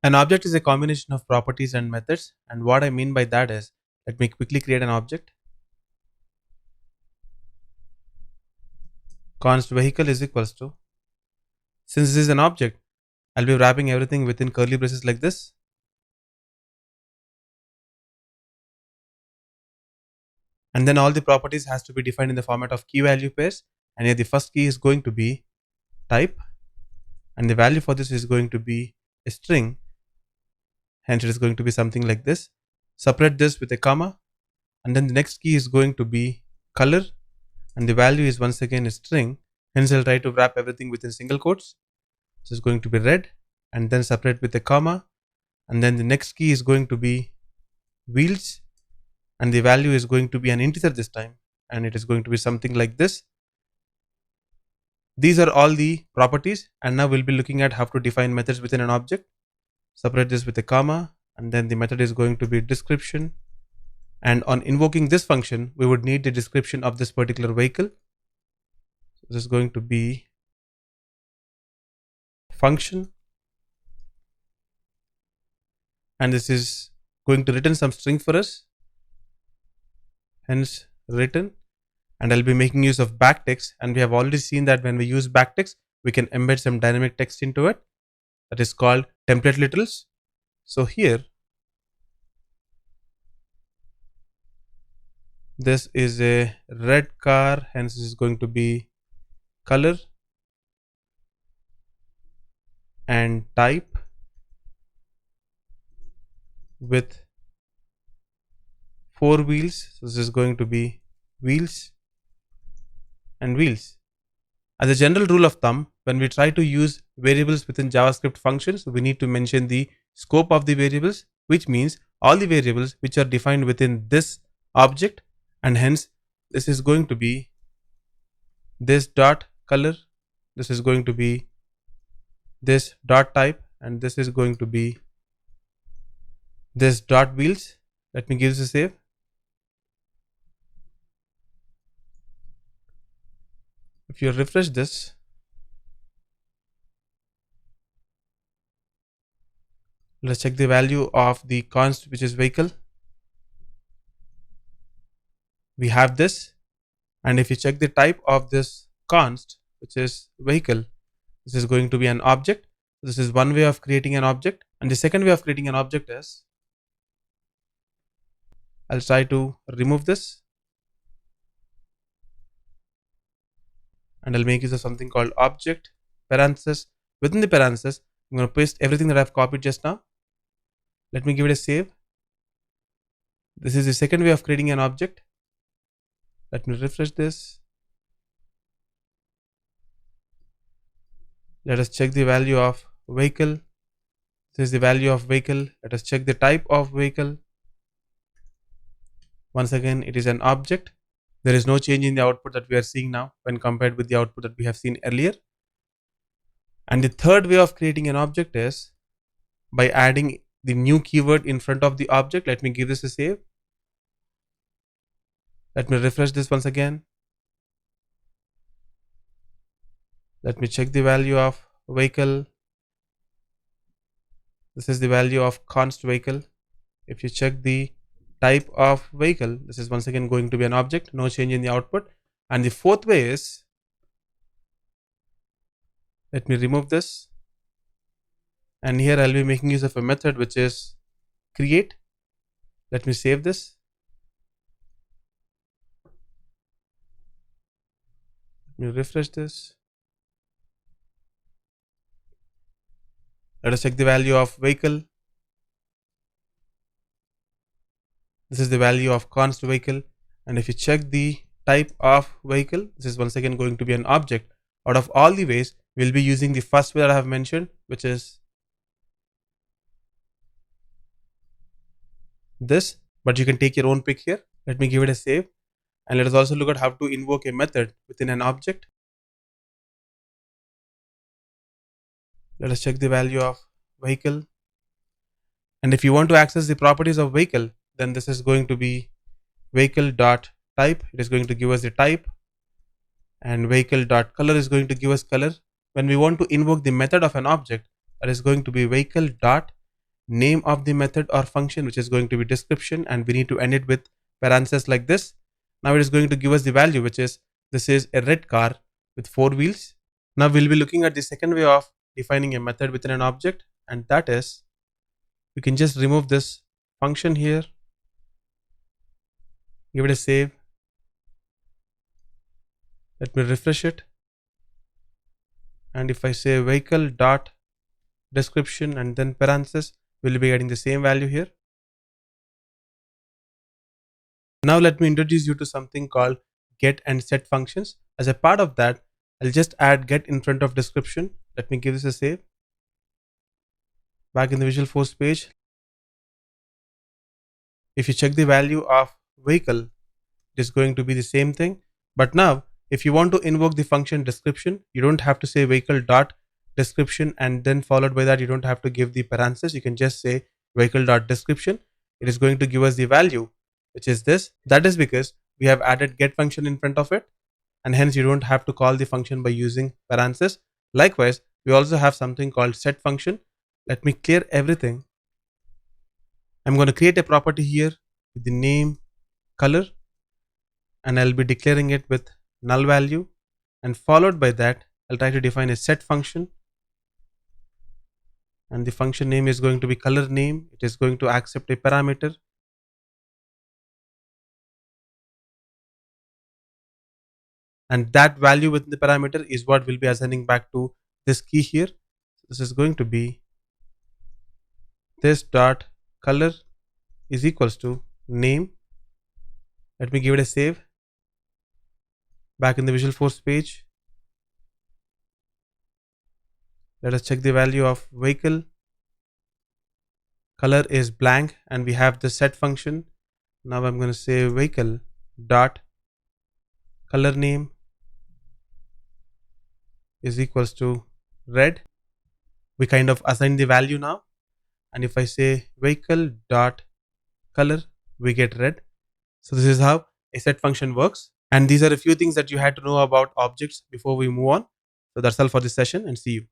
An object is a combination of properties and methods, and what I mean by that is, let me quickly create an object. Const vehicle is equals to, since this is an object, I'll be wrapping everything within curly braces like this. And then all the properties has to be defined in the format of key value pairs, and here the first key is going to be type, and the value for this is going to be a string, hence it is going to be something like this. Separate this with a comma, and then the next key is going to be color, and the value is once again a string, hence I'll try to wrap everything within single quotes. So it's going to be red, and then separate with a comma, and then the next key is going to be wheels, and the value is going to be an integer this time, and it is going to be something like this. These are all the properties, and now we'll be looking at how to define methods within an object. Separate this with a comma, and then the method is going to be description, and on invoking this function we would need the description of this particular vehicle. So this is going to be function, and this is going to return some string for us, hence return. And I'll be making use of backtext, and we have already seen that when we use backtext we can embed some dynamic text into it, that is called template literals. So here this is a red car, hence this is going to be color, and type with 4 wheels, so this is going to be wheels and wheels. As a general rule of thumb, when we try to use variables within JavaScript functions, we need to mention the scope of the variables, which means all the variables which are defined within this object, and hence this is going to be this dot color, this is going to be this dot type, and this is going to be this dot wheels. Let me give this a save. If you refresh this, let's check the value of the const, which is vehicle. We have this, and if you check the type of this const, which is vehicle, this is going to be an object. This is one way of creating an object, and the second way of creating an object is, I'll try to remove this, and I'll make use of something called object parenthesis. Within the parenthesis, I'm going to paste everything that I've copied just now. Let me give it a save. This is the second way of creating an object. Let me refresh this. Let us check the value of vehicle. This is the value of vehicle. Let us check the type of vehicle. Once again, it is an object. There is no change in the output that we are seeing now when compared with the output that we have seen earlier. And the third way of creating an object is by adding the new keyword in front of the object. Let me give this a save. Let me refresh this once again. Let me check the value of vehicle. This is the value of const vehicle. If you check the type of vehicle, this is once again going to be an object, no change in the output. And the fourth way is, let me remove this, and here I'll be making use of a method which is create. Let me save this. Let me refresh this. Let us check the value of vehicle. This is the value of const vehicle, and if you check the type of vehicle, this is once again going to be an object. Out of all the ways, we'll be using the first way that I have mentioned, which is this, but you can take your own pick here. Let me give it a save, and let us also look at how to invoke a method within an object. Let us check the value of vehicle, and if you want to access the properties of vehicle, then this is going to be vehicle dot type. It is going to give us the type, and vehicle dot color is going to give us color. When we want to invoke the method of an object, that is going to be vehicle dot name of the method or function, which is going to be description, and we need to end it with parentheses like this. Now it is going to give us the value, which is this is a red car with 4 wheels. Now we'll be looking at the second way of defining a method within an object, and that is we can just remove this function here, give it a save. Let me refresh it, and if I say vehicle dot description and then parenthesis, we'll be getting the same value here. Now let me introduce you to something called get and set functions. As a part of that, I'll just add get in front of description. Let me give this a save. Back in the Visualforce page, if you check the value of vehicle, it is going to be the same thing. But now if you want to invoke the function description, you don't have to say vehicle dot description and then followed by that you don't have to give the parenthesis. You can just say vehicle dot description. It is going to give us the value, which is this. That is because we have added get function in front of it, and hence you don't have to call the function by using parenthesis. Likewise, we also have something called set function. Let me clear everything. I'm going to create a property here with the name color, and I'll be declaring it with null value, and followed by that I'll try to define a set function, and the function name is going to be color name. It is going to accept a parameter, and that value within the parameter is what we'll be assigning back to this key here. This is going to be this dot color is equals to name. Let me give it a save. Back in the Visualforce page, let us check the value of vehicle. Color is blank, and we have the set function. Now I'm going to say vehicle dot color name is equals to red. We kind of assign the value now, and if I say vehicle dot color, we get red. So this is how a set function works, and these are a few things that you had to know about objects before we move on. So that's all for this session, and see you.